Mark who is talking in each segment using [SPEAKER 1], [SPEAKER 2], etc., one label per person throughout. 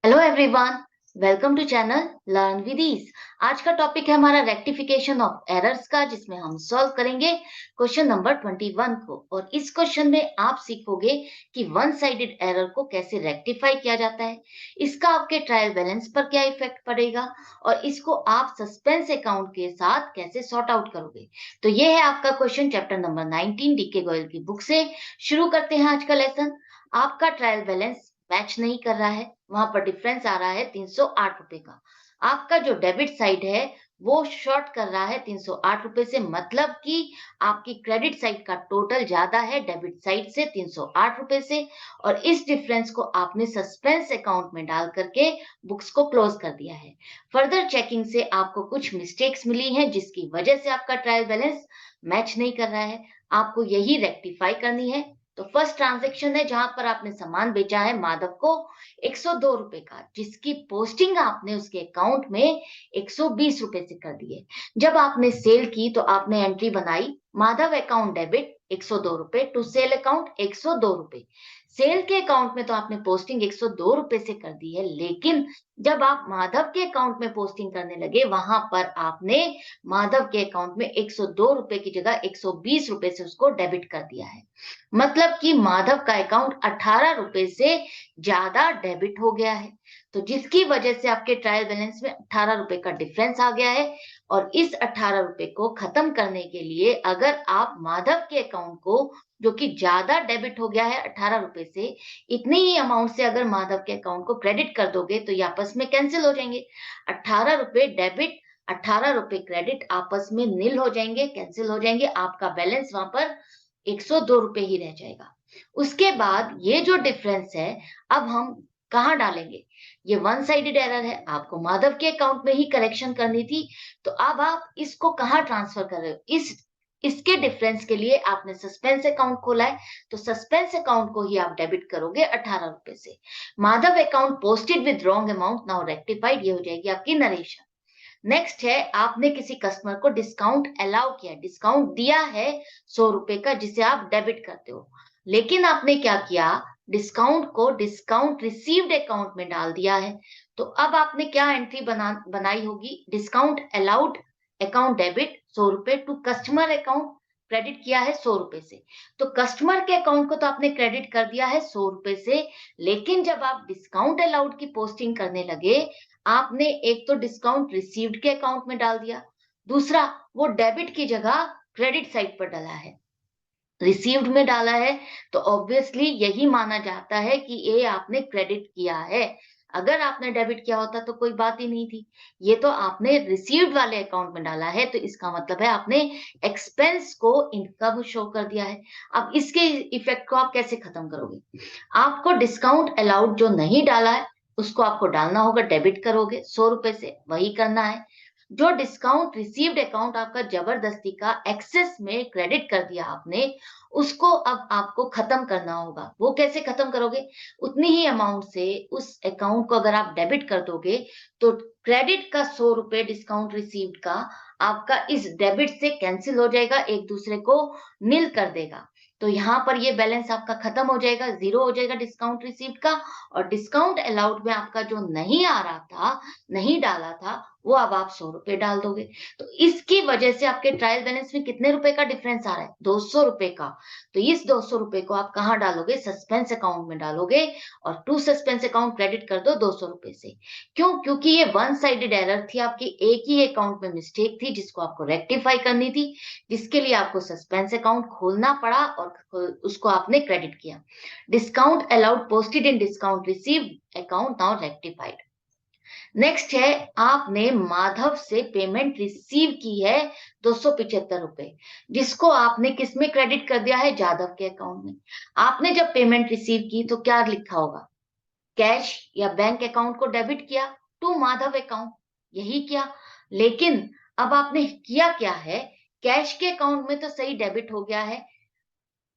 [SPEAKER 1] Hello everyone, welcome to channel learn with ease. आज का topic है हमारा रेक्टिफिकेशन ऑफ एरर्स का, जिसमें हम सॉल्व करेंगे क्वेश्चन नंबर 21 को। और इस क्वेश्चन में आप सीखोगे कि वन साइडेड एरर को कैसे रेक्टिफाई किया जाता है, इसका आपके ट्रायल बैलेंस पर क्या इफेक्ट पड़ेगा और इसको आप सस्पेंस अकाउंट के साथ कैसे सॉर्ट आउट करोगे। तो ये है आपका question chapter number 19 DK Goyal की बुक से। शुरू करते हैं आज का लेसन। आपका ट्रायल बैलेंस मैच नहीं कर रहा है, वहां पर डिफरेंस आ रहा है 308 रुपए का। आपका जो डेबिट साइड है वो शॉर्ट कर रहा है 308 रुपए से, मतलब कि आपकी क्रेडिट साइड का टोटल ज्यादा है डेबिट साइड से 308 रुपए से। और इस डिफरेंस को आपने सस्पेंस अकाउंट में डाल करके बुक्स को क्लोज कर दिया है। फर्दर चेकिंग से आपको कुछ मिस्टेक्स मिली हैं, जिसकी वजह से आपका ट्रायल बैलेंस मैच नहीं कर रहा है। आपको यही रेक्टिफाई करनी है। तो फर्स्ट ट्रांजैक्शन है जहां पर आपने सामान बेचा है माधव को 102 रुपए का, जिसकी पोस्टिंग आपने उसके अकाउंट में 120 रुपए से कर दी है। जब आपने सेल की तो आपने एंट्री बनाई माधव अकाउंट डेबिट 102 रुपए टू सेल अकाउंट 102 रुपए। सेल के अकाउंट में तो आपने पोस्टिंग 102 रुपए से कर दी है, लेकिन जब आप माधव के अकाउंट में पोस्टिंग करने लगे वहां पर आपने माधव के अकाउंट में 102 रुपए की जगह 120 रुपए से उसको डेबिट कर दिया है। मतलब कि माधव का अकाउंट 18 रुपए से ज्यादा डेबिट हो गया है। तो जिसकी वजह से आपके ट्रायल बैलेंस में 18 रुपए का डिफरेंस आ गया है। और इस 18 रुपए को खत्म करने के लिए अगर आप माधव के अकाउंट को, जो कि ज्यादा डेबिट हो गया है 18 रुपए से, इतनी ही अमाउंट से अगर माधव के अकाउंट को क्रेडिट कर दोगे तो ये आपस में कैंसिल हो जाएंगे। 18 रुपए डेबिट, 18 रुपए क्रेडिट आपस में नील हो जाएंगे, कैंसिल हो जाएंगे। आपका बैलेंस वहां पर 102 रुपए ही रह जाएगा। उसके बाद ये जो डिफरेंस है, अब हम कहाँ डालेंगे? ये वन साइडेड एरर है, आपको माधव के अकाउंट में ही करेक्शन करनी थी। तो अब आप इसको कहाँ ट्रांसफर कर रहे हो? इसके डिफरेंस के लिए आपने सस्पेंस अकाउंट खोला है, तो सस्पेंस अकाउंट को ही आप डेबिट करोगे 18 रुपए से। Madhav account posted with wrong amount now rectified, ये हो जाएगी आपकी नरेशन। नेक्स्ट है, आपने किसी कस्टमर को डिस्काउंट अलाउ किया, डिस्काउंट दिया है 100 रुपए का, जिसे आप डेबिट करते हो। लेकिन आपने क्या किया, डिस्काउंट को डिस्काउंट रिसीव्ड अकाउंट में डाल दिया है। तो अब आपने क्या एंट्री बनाई होगी, डिस्काउंट अलाउड अकाउंट डेबिट 100 रुपए टू कस्टमर अकाउंट, क्रेडिट किया है 100 रुपए से। तो कस्टमर के अकाउंट को तो आपने क्रेडिट कर दिया है 100 रुपए से, लेकिन जब आप डिस्काउंट अलाउड की पोस्टिंग करने लगे, आपने एक तो डिस्काउंट रिसीव्ड के अकाउंट में डाल दिया, दूसरा वो डेबिट की जगह क्रेडिट साइड पर डाला है, रिसीव्ड में डाला है। तो ऑब्वियसली यही माना जाता है कि ये आपने क्रेडिट किया है। अगर आपने डेबिट किया होता तो कोई बात ही नहीं थी। ये तो आपने रिसीव्ड वाले अकाउंट में डाला है, तो इसका मतलब है आपने एक्सपेंस को इनकम शो कर दिया है। अब इसके इफेक्ट को आप कैसे खत्म करोगे? आपको डिस्काउंट अलाउड जो नहीं डाला है उसको आपको डालना होगा, डेबिट करोगे 100 रुपए से, वही करना है। जो डिस्काउंट रिसीव्ड अकाउंट आपका जबरदस्ती का एक्सेस में क्रेडिट कर दिया आपने, उसको अब आपको खत्म करना होगा। वो कैसे खत्म करोगे? उतनी ही अमाउंट से उस अकाउंट को अगर आप डेबिट कर दोगे, तो क्रेडिट का 100 रुपए डिस्काउंट रिसीव्ड का आपका इस डेबिट से कैंसिल हो जाएगा, एक दूसरे को नील कर देगा। तो यहाँ पर ये बैलेंस आपका खत्म हो जाएगा, जीरो हो जाएगा डिस्काउंट रिसीव्ड का। और डिस्काउंट अलाउड में आपका जो नहीं आ रहा था, नहीं डाला था, वो अब आप 100 रुपए डाल दोगे। तो इसकी वजह से आपके ट्रायल बैलेंस में कितने रुपए का डिफरेंस आ रहा है? 200 रुपए का। तो इस 200 रुपए को आप कहाँ डालोगे? सस्पेंस अकाउंट में डालोगे। और टू सस्पेंस अकाउंट क्रेडिट कर दो 200 रुपए से। क्यों? क्योंकि ये वन साइडेड एरर थी, आपकी एक ही अकाउंट में मिस्टेक थी जिसको आपको रेक्टिफाई करनी थी, जिसके लिए आपको सस्पेंस अकाउंट खोलना पड़ा और उसको आपने क्रेडिट किया। Discount allowed posted in discount received account now rectified. Next है, आपने माधव से पेमेंट रिसीव की है 275 रुपए, जिसको आपने किस में क्रेडिट कर दिया है? जादव के अकाउंट में। आपने जब पेमेंट रिसीव की तो क्या लिखा होगा? कैश या बैंक अकाउंट को डेबिट किया टू माधव अकाउंट, यही किया। लेकिन अब आपने किया क्या है, कैश के अकाउंट में तो सही डेबिट हो गया है।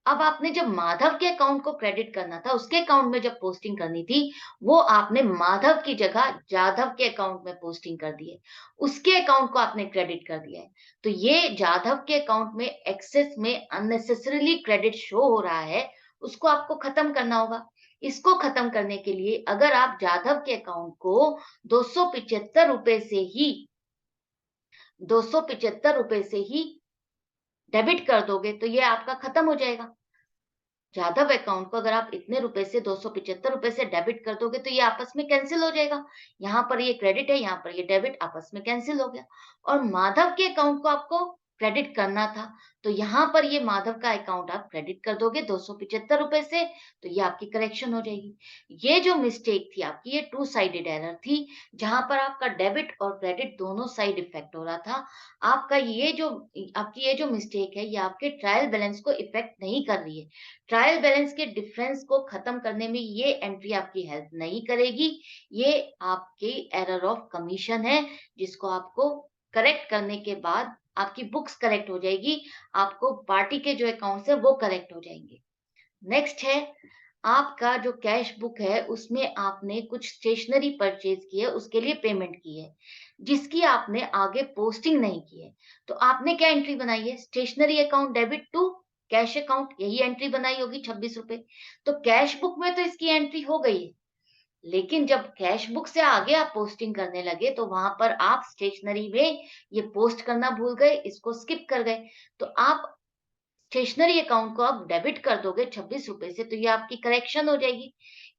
[SPEAKER 1] अब आपने जब माधव के अकाउंट को क्रेडिट करना था, उसके अकाउंट में जब पोस्टिंग करनी थी, वो आपने माधव की जगह जाधव के अकाउंट में पोस्टिंग कर दी है, उसके अकाउंट को आपने क्रेडिट कर दिया है। तो ये जाधव के अकाउंट में एक्सेस में अननेसेसरीली क्रेडिट शो हो रहा है, उसको आपको खत्म करना होगा। इसको खत्म करने के लिए अगर आप जाधव के अकाउंट को 275 रुपए से ही 275 रुपए से ही डेबिट कर दोगे तो ये आपका खत्म हो जाएगा। जाधव अकाउंट को अगर आप इतने रुपए से 275 रुपए से डेबिट कर दोगे तो ये आपस में कैंसिल हो जाएगा। यहाँ पर ये क्रेडिट है, यहाँ पर ये डेबिट, आपस में कैंसिल हो गया। और माधव के अकाउंट को आपको क्रेडिट करना था, तो यहाँ पर ये माधव का अकाउंट आप क्रेडिट कर दोगे 275 रुपए से, तो ये आपकी करेक्शन हो जाएगी। ये जो मिस्टेक थी आपकी, ये टू साइडेड एरर थी, जहां पर आपका डेबिट और क्रेडिट दोनों साइड इफेक्ट हो रहा था। आपकी ये जो मिस्टेक है, ये आपके ट्रायल बैलेंस को इफेक्ट नहीं कर रही है। ट्रायल बैलेंस के डिफरेंस को खत्म करने में ये एंट्री आपकी हेल्प नहीं करेगी। ये आपकी एरर ऑफ कमीशन है, जिसको आपको करेक्ट करने के बाद आपकी बुक्स करेक्ट हो जाएगी, आपको पार्टी के जो अकाउंट्स है वो करेक्ट हो जाएंगे। नेक्स्ट है, आपका जो कैश बुक है उसमें आपने कुछ स्टेशनरी परचेज की है, उसके लिए पेमेंट की है, जिसकी आपने आगे पोस्टिंग नहीं की है। तो आपने क्या एंट्री बनाई है? Stationery account debit to cash account, यही एंट्री बनाई होगी 26 रुपए। तो कैश बुक में तो इसकी एंट्री हो गई है, लेकिन जब कैश बुक से आगे आप पोस्टिंग करने लगे तो वहां पर आप स्टेशनरी में ये पोस्ट करना भूल गए, इसको स्किप कर गए। तो आप स्टेशनरी अकाउंट को आप डेबिट कर दोगे 26 रुपए से, तो ये आपकी करेक्शन हो जाएगी।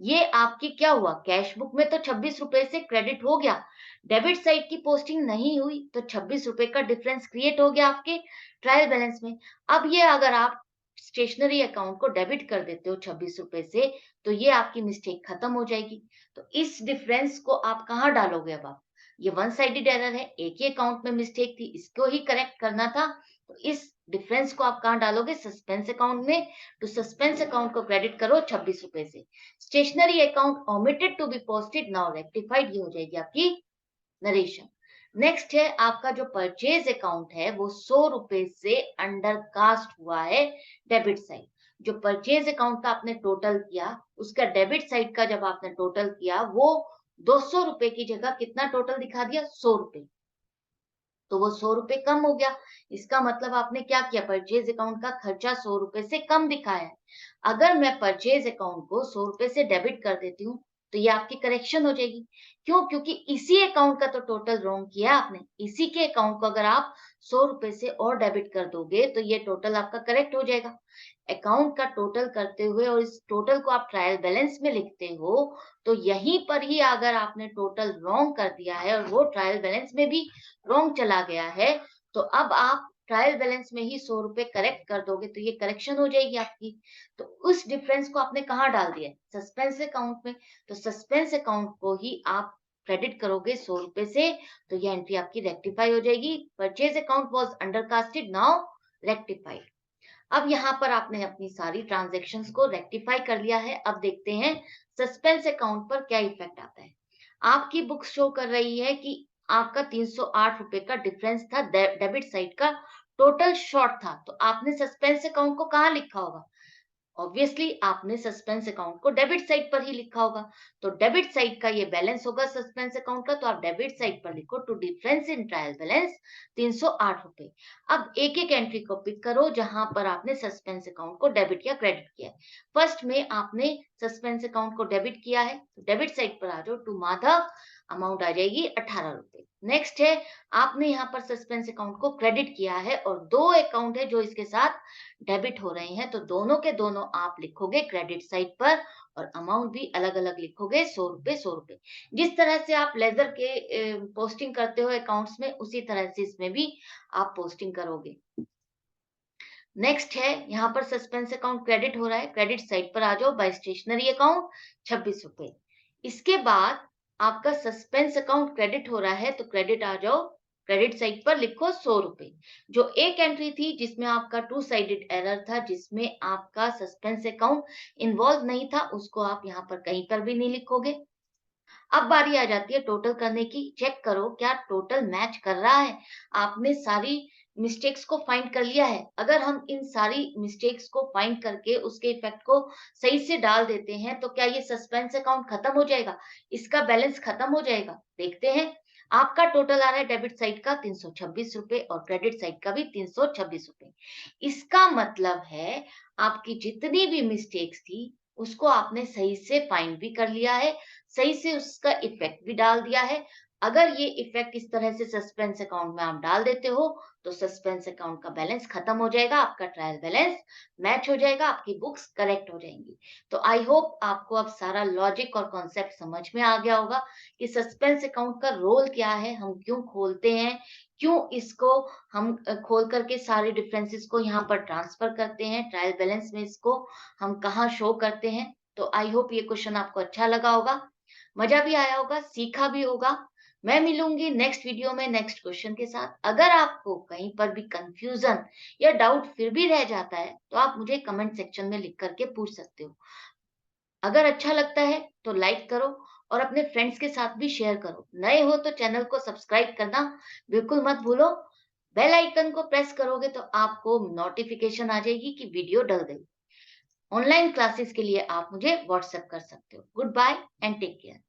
[SPEAKER 1] ये आपकी क्या हुआ, कैश बुक में तो 26 रुपए से क्रेडिट हो गया, डेबिट साइड की पोस्टिंग नहीं हुई, तो 26 रुपए का डिफरेंस क्रिएट हो गया आपके ट्रायल बैलेंस में। अब ये अगर आप स्टेशनरी अकाउंट को डेबिट कर देते हो 26 रुपए से, तो ये आपकी मिस्टेक खत्म हो जाएगी। तो इस डिफरेंस को आप कहाँ डालोगे? अब आप, ये वन साइडेड एरर है, एक ही अकाउंट में मिस्टेक थी, इसको ही करेक्ट करना था। तो इस डिफरेंस को आप कहाँ डालोगे? सस्पेंस अकाउंट में। तो सस्पेंस अकाउंट को क्रेडिट करो 26 रुपए से। Stationery account omitted to be posted now rectified, ये हो जाएगी आपकी नरेशन। नेक्स्ट है, आपका जो परचेज अकाउंट है वो 100 रुपए से अंडर कास्ट हुआ है डेबिट साइड। जो परचेज अकाउंट का आपने टोटल किया, उसका डेबिट साइड का जब आपने टोटल किया, वो 200 रुपए की जगह कितना टोटल दिखा दिया? 100 रुपए। तो वो 100 रुपए कम हो गया। इसका मतलब आपने क्या किया? परचेज अकाउंट का खर्चा 100 रुपए से कम दिखाया है। अगर मैं परचेज अकाउंट को 100 रुपए से डेबिट कर देती हूँ, तो ये आपकी करेक्शन हो जाएगी। क्यों? क्योंकि इसी अकाउंट का तो टोटल रॉन्ग किया आपने। इसी के अकाउंट को अगर आप 100 रुपए से और डेबिट कर दोगे, तो ये टोटल आपका करेक्ट हो जाएगा। अकाउंट का टोटल करते हुए और इस टोटल को आप ट्रायल बैलेंस में लिखते हो, तो यहीं पर ही अगर आपने टोटल रॉन्ग कर दिया है और वो ट्रायल बैलेंस में भी रॉन्ग चला गया है, तो अब आप ट्रायल बैलेंस में ही 100 रुपए करेक्ट कर दोगे, तो ये करेक्शन हो जाएगी आपकी। तो उस डिफरेंस को आपने कहाँ डाल दिया? सस्पेंस अकाउंट में। तो सस्पेंस अकाउंट को ही आप क्रेडिट करोगे 100 रुपए से, तो ये एंट्री आपकी रेक्टिफाई हो जाएगी। Purchase account was undercasted, now rectified. अब यहाँ पर आपने अपनी सारी ट्रांजैक्शंस को रेक्टिफाई कर लिया है। अब देखते हैं सस्पेंस अकाउंट पर क्या इफेक्ट आता है। आपकी बुक शो कर रही है कि आपका 308 रुपए का डिफरेंस था, डेबिट साइड का टोटल शॉर्ट था। तो आपने सस्पेंस अकाउंट को कहाँ लिखा होगा? ऑब्वियसली आपने सस्पेंस अकाउंट को डेबिट साइड पर ही लिखा होगा। तो डेबिट साइड का ये बैलेंस होगा सस्पेंस अकाउंट का, तो आप डेबिट साइड पर लिखो to difference in trial balance 308 रुपए। अब एक एक एंट्री को पिक करो जहां पर आपने सस्पेंस अकाउंट को डेबिट या क्रेडिट किया है। फर्स्ट में आपने सस्पेंस अकाउंट को डेबिट किया है, तो डेबिट साइड पर आ जाओ, टू माधव, अमाउंट आ जाएगी 18 रुपए। नेक्स्ट है, आपने यहाँ पर सस्पेंस अकाउंट को क्रेडिट किया है और दो अकाउंट है जो इसके साथ डेबिट हो रहे हैं, तो दोनों के दोनों आप लिखोगे क्रेडिट साइड पर और अमाउंट भी अलग अलग लिखोगे, 100 रुपए 100 रुपए। जिस तरह से आप लेजर के पोस्टिंग करते हो अकाउंट्स में, उसी तरह से इसमें भी आप पोस्टिंग करोगे। नेक्स्ट है, यहाँ पर सस्पेंस अकाउंट क्रेडिट हो रहा है, क्रेडिट साइड पर आ जाओ, बाय स्टेशनरी अकाउंट 26 रुपए। इसके बाद आपका सस्पेंस अकाउंट क्रेडिट हो रहा है, तो क्रेडिट आ जाओ, क्रेडिट साइड पर लिखो 100 रुपए। जो एक एंट्री थी जिसमें आपका टू साइडेड एरर था, जिसमें आपका सस्पेंस अकाउंट इन्वॉल्व नहीं था, उसको आप यहाँ पर कहीं पर भी नहीं लिखोगे। अब बारी आ जाती है टोटल करने की। चेक करो क्या टोटल मैच कर रहा है। आपने सारी मिस्टेक्स को फाइंड कर लिया है। अगर हम इन सारी मिस्टेक्स को फाइंड करके उसके इफेक्ट को सही से डाल देते हैं, तो क्या ये सस्पेंस अकाउंट खत्म हो जाएगा? इसका बैलेंस खत्म हो जाएगा? देखते हैं। आपका टोटल आ रहा है डेबिट साइड का 326 रुपए और क्रेडिट साइड का भी 326 रुपए। इसका मतलब है आपकी जितनी भी मिस्टेक्स थी उसको आपने सही से फाइंड भी कर लिया है, सही से उसका इफेक्ट भी डाल दिया है। अगर ये इफेक्ट इस तरह से सस्पेंस अकाउंट में आप डाल देते हो तो सस्पेंस अकाउंट का बैलेंस खत्म हो जाएगा, आपका ट्रायल बैलेंस मैच हो जाएगा, आपकी बुक्स करेक्ट हो जाएंगी। तो आई होप आपको अब सारा लॉजिक और कॉन्सेप्ट समझ में आ गया होगा कि सस्पेंस अकाउंट का रोल क्या है, हम क्यों खोलते हैं, क्यों इसको हम खोल करके सारे डिफरेंसेस को यहाँ पर ट्रांसफर करते हैं, ट्रायल बैलेंस में इसको हम कहाँ शो करते हैं। तो आई होप ये क्वेश्चन आपको अच्छा लगा होगा, मजा भी आया होगा, सीखा भी होगा। मैं मिलूंगी नेक्स्ट वीडियो में नेक्स्ट क्वेश्चन के साथ। अगर आपको कहीं पर भी कंफ्यूजन या डाउट फिर भी रह जाता है तो आप मुझे कमेंट सेक्शन में लिख करके पूछ सकते हो। अगर अच्छा लगता है तो लाइक करो और अपने फ्रेंड्स के साथ भी शेयर करो। नए हो तो चैनल को सब्सक्राइब करना बिल्कुल मत भूलो। बेल आइकन को प्रेस करोगे तो आपको नोटिफिकेशन आ जाएगी कि वीडियो डल गई। ऑनलाइन क्लासेस के लिए आप मुझे व्हाट्सएप कर सकते हो। Good bye and take care.